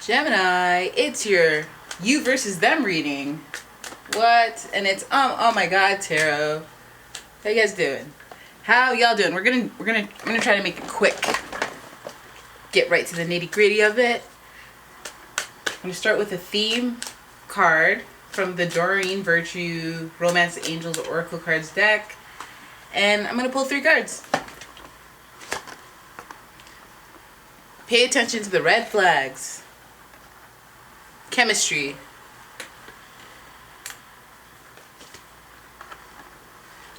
Gemini, it's your you versus them reading. What? And it's oh my god, tarot. How you guys doing? How y'all doing? I'm gonna try to make it quick. Get right to the nitty-gritty of it. I'm gonna start with a theme card from the Doreen Virtue Romance Angels Oracle Cards deck. And I'm gonna pull 3 cards. Pay attention to the red flags. Chemistry.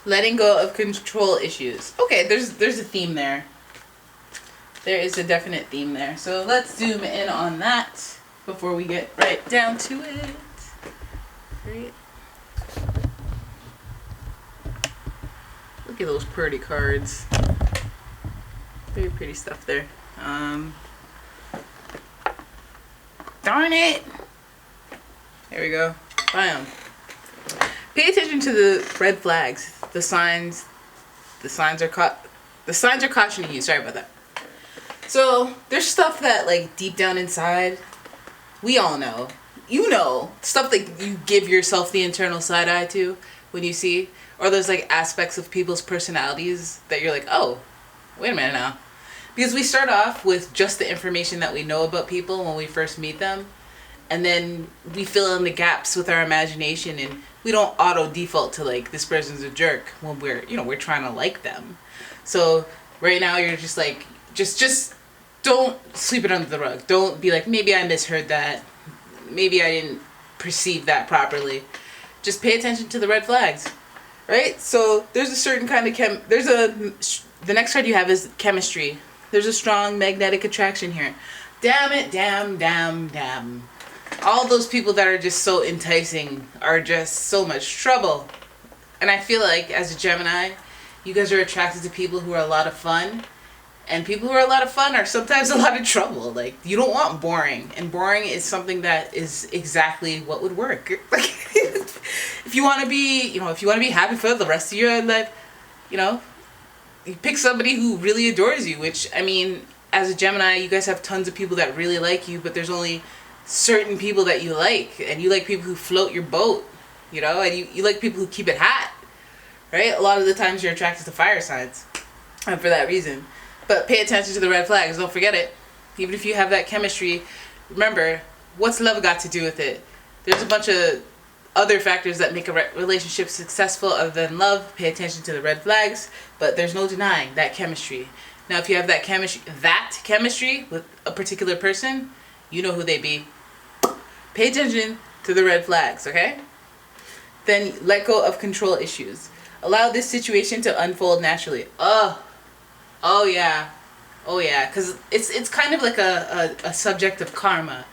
Letting go of control issues. Okay, there's a theme there. There is a definite theme there. So let's zoom in on that before we get right down to it. Great. Look at those pretty cards. Very pretty stuff there. Darn it! There we go. Bam. Pay attention to the red flags. The signs are cautioning you. Sorry about that. So there's stuff that, like, deep down inside, we all know. You know, stuff that you give yourself the internal side eye to when you see, or those like aspects of people's personalities that you're like, oh, wait a minute now. Because we start off with just the information that we know about people when we first meet them, and then we fill in the gaps with our imagination, and we don't auto default to like, this person's a jerk when we're trying to like them. So right now you're just like, just don't sweep it under the rug. Don't be like, maybe I misheard that. Maybe I didn't perceive that properly. Just pay attention to the red flags, right? So there's a certain kind of the next card you have is chemistry. There's a strong magnetic attraction here. Damn it, damn. All those people that are just so enticing are just so much trouble. And I feel like as a Gemini, you guys are attracted to people who are a lot of fun. And people who are a lot of fun are sometimes a lot of trouble. Like, you don't want boring. And boring is something that is exactly what would work. Like, if you want to be, happy for the rest of your life, you pick somebody who really adores you, which, I mean, as a Gemini, you guys have tons of people that really like you, but there's only certain people that you like. And you like people who float your boat, and you like people who keep it hot, right? A lot of the times you're attracted to fire signs for that reason. But pay attention to the red flags. Don't forget it. Even if you have that chemistry, remember, what's love got to do with it? There's a bunch of other factors that make a relationship successful other than love. Pay attention to the red flags, but there's no denying that chemistry. Now, if you have that chemistry with a particular person, you know who they be. Pay attention to the red flags, okay? Then let go of control issues. Allow this situation to unfold naturally. Oh yeah, because it's kind of like a subject of karma.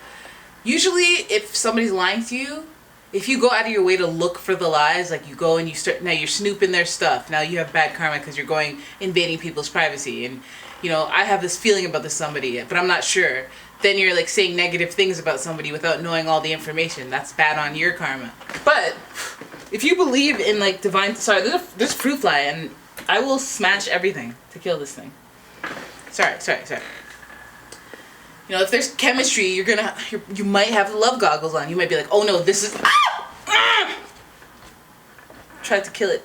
Usually, if somebody's lying to you, if you go out of your way to look for the lies, like you go and now you're snooping their stuff. Now you have bad karma because you're going invading people's privacy, and I have this feeling about this somebody, but I'm not sure. Then you're like saying negative things about somebody without knowing all the information. That's bad on your karma. But if you believe in like divine, there's a fruit fly, and I will smash everything to kill this thing. Sorry. If there's chemistry, you might have the love goggles on. You might be like, oh no, this is tried to kill it.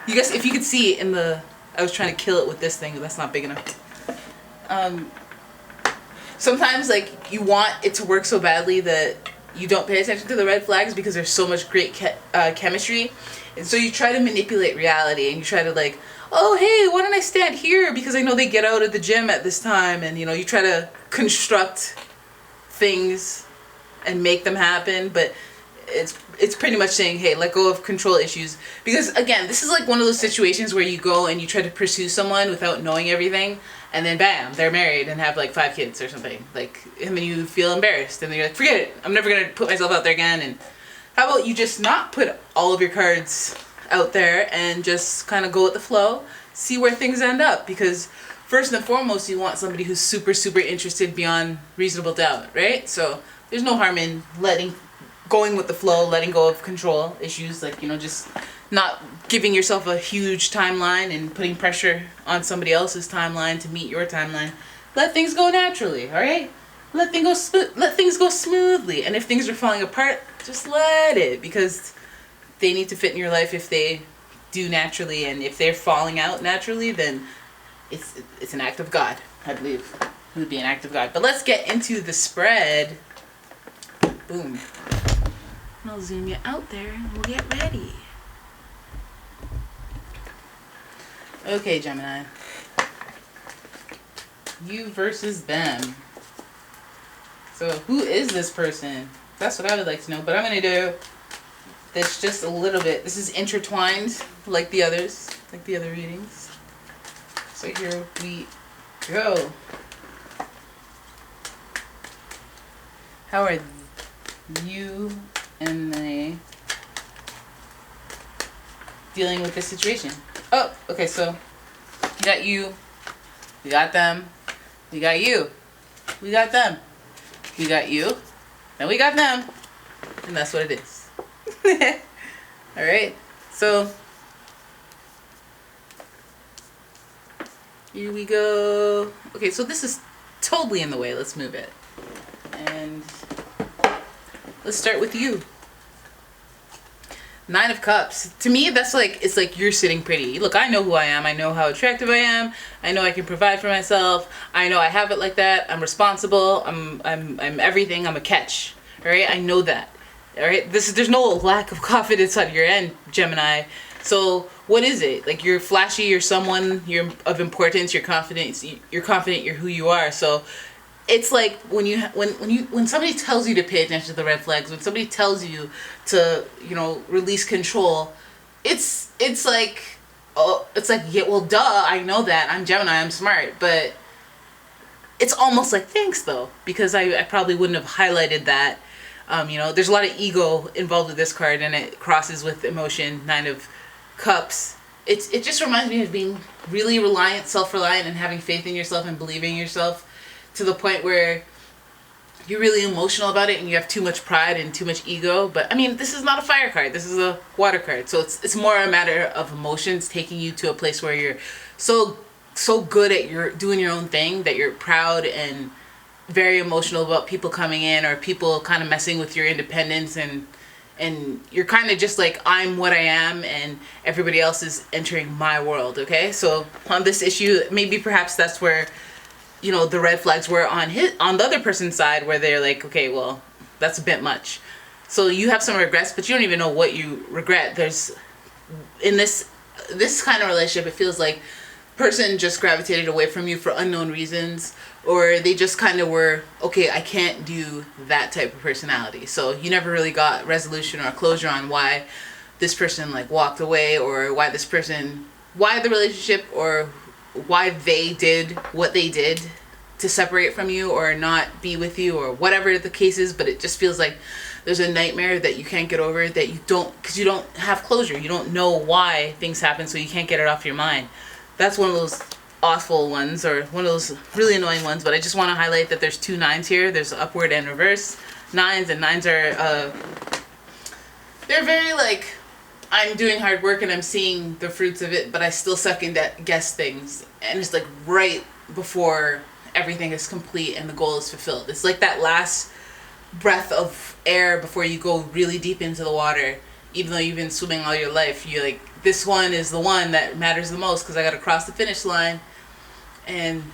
You guys, if you could see I was trying to kill it with this thing. That's not big enough. Sometimes like you want it to work so badly that you don't pay attention to the red flags because there's so much great chemistry. And so you try to manipulate reality, and you try to like, oh hey, why don't I stand here because I know they get out at the gym at this time, and you try to construct things and make them happen, but it's pretty much saying, hey, let go of control issues. Because again, this is like one of those situations where you go and you try to pursue someone without knowing everything, and then bam, they're married and have like 5 kids or something. Like, and then you feel embarrassed, and then you're like, forget it, I'm never gonna put myself out there again. And how about you just not put all of your cards out there and just kind of go with the flow, see where things end up? Because first and foremost, you want somebody who's super, super interested beyond reasonable doubt, right? So there's no harm in going with the flow, letting go of control issues, like, just not giving yourself a huge timeline and putting pressure on somebody else's timeline to meet your timeline. Let things go naturally, all right? let things go smoothly. And if things are falling apart, just let it, because they need to fit in your life if they do naturally, and if they're falling out naturally, then it's an act of God. I believe it would be an act of God. But let's get into the spread. Boom. I'll zoom you out there and we'll get ready. Okay, Gemini. You versus them. So who is this person? That's what I would like to know. But I'm going to do this just a little bit. This is intertwined like the others, like the other readings. So here we go. How are you and they dealing with this situation? Oh, okay, so you got you, we got them, we got you, we got them, we got you, and we got them, and that's what it is. Alright, so here we go. Okay, so this is totally in the way. Let's move it. And let's start with you. 9 of Cups. To me, that's like, it's like you're sitting pretty. Look, I know who I am. I know how attractive I am. I know I can provide for myself. I know I have it like that. I'm responsible. I'm everything. I'm a catch. All right? I know that. All right? There's no lack of confidence on your end, Gemini. So what is it? Like, you're flashy, you're someone, you're of importance, you're confident, you're who you are. So it's like when somebody tells you to pay attention to the red flags, when somebody tells you to, you know, release control, it's like, oh, it's like, yeah, well, duh, I know that, I'm Gemini, I'm smart, but it's almost like, thanks though, because I probably wouldn't have highlighted that. You know, there's a lot of ego involved with this card, and it crosses with emotion. 9 of Cups. It just reminds me of being really reliant, self-reliant, and having faith in yourself and believing in yourself to the point where you're really emotional about it and you have too much pride and too much ego. But I mean, this is not a fire card. This is a water card. So it's more a matter of emotions taking you to a place where you're so good at doing your own thing that you're proud and very emotional about people coming in or people kind of messing with your independence, and you're kind of just like, I'm what I am and everybody else is entering my world. Okay, so on this issue, maybe perhaps that's where, you know, the red flags were on the other person's side, where they're like, okay, well, that's a bit much. So you have some regrets, but you don't even know what you regret. There's, in this kind of relationship, it feels like person just gravitated away from you for unknown reasons, or they just kind of were, okay, I can't do that type of personality. So you never really got resolution or closure on why this person like walked away, or why the relationship, or why they did what they did to separate from you or not be with you, or whatever the case is. But it just feels like there's a nightmare that you can't get over, that you don't, because you don't have closure. You don't know why things happen, so you can't get it off your mind. That's one of those awful ones, or one of those really annoying ones. But I just want to highlight that there's 2 9s here. There's upward and reverse 9s, and 9s are they're very like, I'm doing hard work and I'm seeing the fruits of it, but I still second guess things, and it's like right before everything is complete and the goal is fulfilled. It's like that last breath of air before you go really deep into the water. Even though you've been swimming all your life, you're like, this one is the one that matters the most because I got to cross the finish line. And,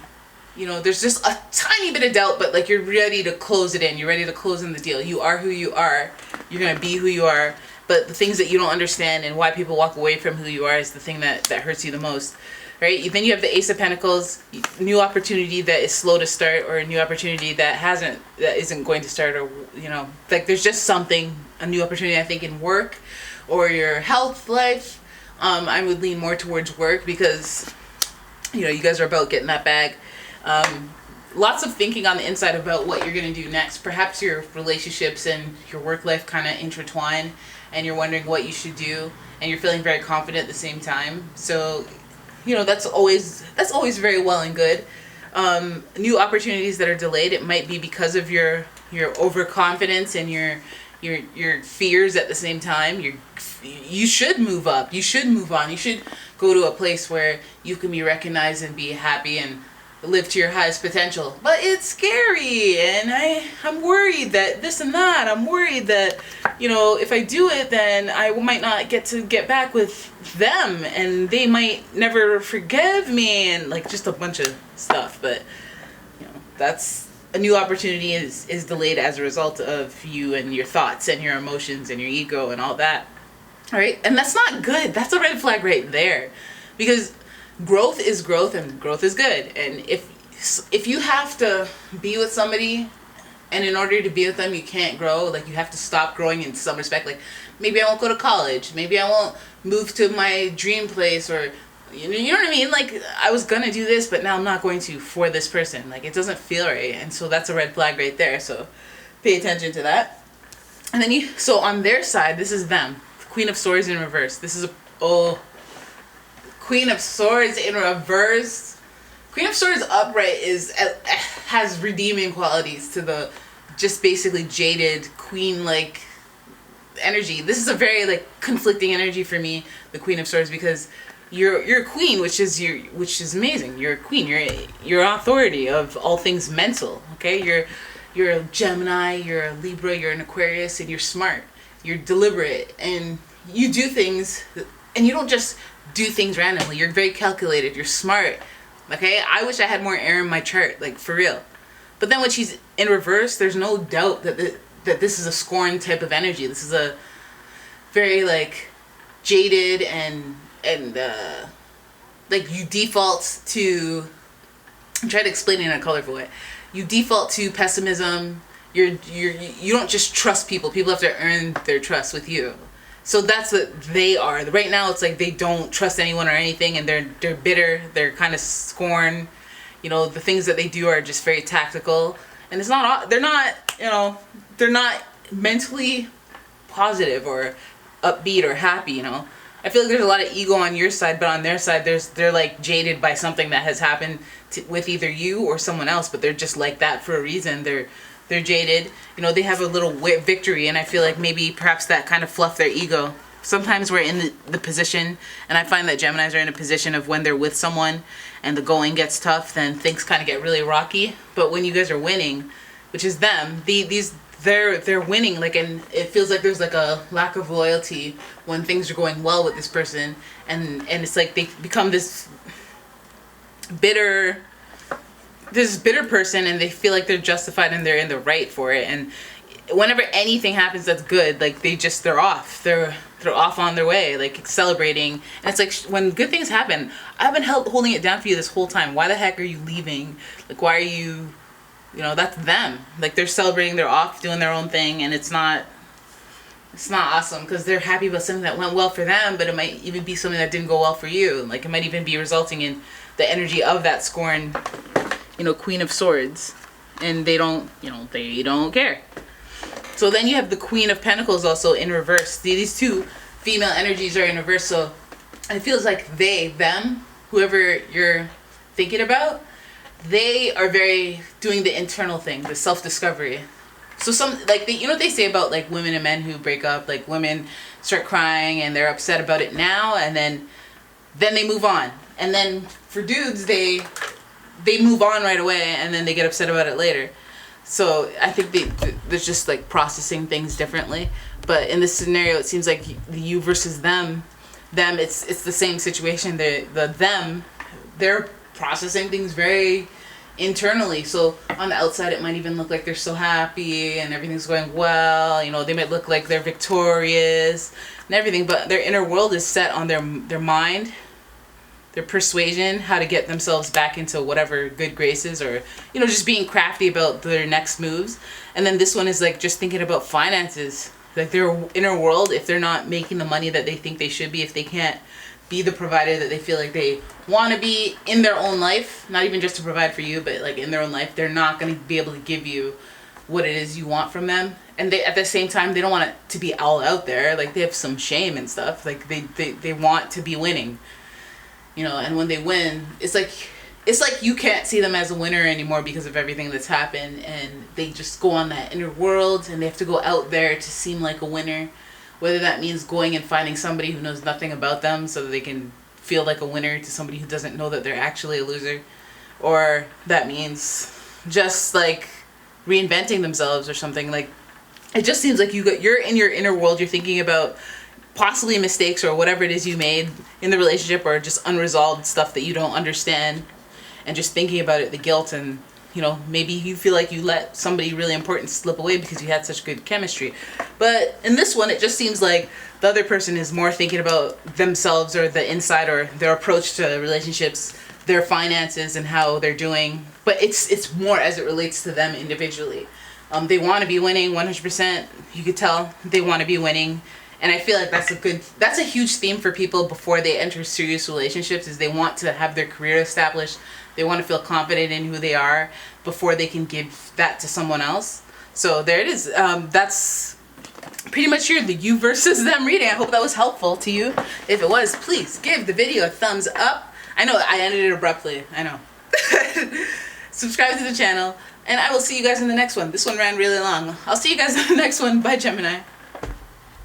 you know, there's just a tiny bit of doubt, but like, you're ready to close it in. You're ready to close in the deal. You are who you are. You're going to be who you are. But the things that you don't understand and why people walk away from who you are is the thing that hurts you the most. Right? Then you have the Ace of Pentacles, new opportunity that is slow to start, or a new opportunity that isn't going to start, or, you know, like there's just something, a new opportunity, I think, in work or your health life. I would lean more towards work because, you know, you guys are about getting that bag. Lots of thinking on the inside about what you're going to do next. Perhaps your relationships and your work life kind of intertwine, and you're wondering what you should do, and you're feeling very confident at the same time. So, you know, that's always very well and good. New opportunities that are delayed, it might be because of your overconfidence and your fears at the same time. You should move up. You should move on. You should go to a place where you can be recognized and be happy. And live to your highest potential. But it's scary, and I'm worried that this and that. I'm worried that, you know, if I do it, then I might not get back with them, and they might never forgive me, and like just a bunch of stuff. But, you know, that's a new opportunity is delayed as a result of you and your thoughts and your emotions and your ego and all that. All right, and that's not good. That's a red flag right there, because growth is growth, and growth is good. And if you have to be with somebody, and in order to be with them you can't grow, like you have to stop growing in some respect, like maybe I won't go to college, maybe I won't move to my dream place, or you know what I mean, like I was gonna do this but now I'm not going to for this person. Like it doesn't feel right, and so that's a red flag right there. So pay attention to that. And then so on their side, this is them, Queen of Swords in reverse. This is Queen of Swords in reverse. Queen of Swords upright has redeeming qualities to the just basically jaded queen-like energy. This is a very like conflicting energy for me, the Queen of Swords, because you're a queen, which is amazing. You're a queen. You're authority of all things mental. Okay, you're a Gemini, you're a Libra, you're an Aquarius, and you're smart. You're deliberate, and you do things, and you don't just do things randomly. You're very calculated. You're smart. Okay, I wish I had more air in my chart, like for real. But then when she's in reverse, there's no doubt that this is a scorn type of energy. This is a very like jaded and like you default to. I'm trying to explain it in a colorful way. You default to pessimism. You don't just trust people. People have to earn their trust with you. So that's what they are. Right now it's like they don't trust anyone or anything, and they're bitter. They're kind of scorn. You know, the things that they do are just very tactical, and they're not mentally positive or upbeat or happy, you know. I feel like there's a lot of ego on your side, but on their side they're like jaded by something that has happened with either you or someone else, but they're just like that for a reason. They're jaded. You know, they have a little victory, and I feel like maybe perhaps that kind of fluffed their ego. Sometimes we're in the position, and I find that Geminis are in a position of when they're with someone and the going gets tough, then things kind of get really rocky. But when you guys are winning, which is them, they're winning, like, and it feels like there's like a lack of loyalty when things are going well with this person, and it's like they become this bitter person, and they feel like they're justified and they're in the right for it. And whenever anything happens that's good, like they're off on their way, like celebrating. And it's like when good things happen, I've been holding it down for you this whole time. Why the heck are you leaving? Like, why are you know, that's them. Like, they're celebrating, they're off doing their own thing, and it's not awesome, because they're happy about something that went well for them, but it might even be something that didn't go well for you. Like, it might even be resulting in the energy of that scorn, you know, Queen of Swords, and they don't care. So then you have the Queen of Pentacles also in reverse. These two female energies are in reverse, so it feels like them, whoever you're thinking about, they are very doing the internal thing, the self-discovery. So some, like, you know what they say about like women and men who break up, like women start crying and they're upset about it now, and then they move on. And then for dudes, they move on right away, and then they get upset about it later. So I think they're just like processing things differently. But in this scenario, it seems like you versus them, it's the same situation. They're processing things very internally. So on the outside, it might even look like they're so happy and everything's going well. You know, they might look like they're victorious and everything, but their inner world is set on their mind, their persuasion, how to get themselves back into whatever good graces, or, you know, just being crafty about their next moves. And then this one is like just thinking about finances, like their inner world. If they're not making the money that they think they should be, if they can't be the provider that they feel like they want to be in their own life, not even just to provide for you, but like in their own life, they're not going to be able to give you what it is you want from them. And they, at the same time, they don't want it to be all out there. Like, they have some shame and stuff. Like, they want to be winning, you know. And when they win, it's like you can't see them as a winner anymore because of everything that's happened, and they just go on that inner world, and they have to go out there to seem like a winner. Whether that means going and finding somebody who knows nothing about them so that they can feel like a winner to somebody who doesn't know that they're actually a loser. or that means just like reinventing themselves or something. Like, it just seems like you're in your inner world, you're thinking about possibly mistakes or whatever it is you made in the relationship, or just unresolved stuff that you don't understand, and just thinking about it, the guilt, and you know, maybe you feel like you let somebody really important slip away because you had such good chemistry. But in this one, it just seems like the other person is more thinking about themselves, or the inside, or their approach to relationships, their finances, and how they're doing. But it's more as it relates to them individually. They want to be winning 100%. You could tell they want to be winning. And I feel like that's a huge theme for people before they enter serious relationships, is they want to have their career established. They want to feel confident in who they are before they can give that to someone else. So there it is. That's pretty much the you versus them reading. I hope that was helpful to you. If it was, please give the video a thumbs up. I know I ended it abruptly. I know. Subscribe to the channel, and I will see you guys in the next one. This one ran really long. I'll see you guys in the next one. Bye, Gemini.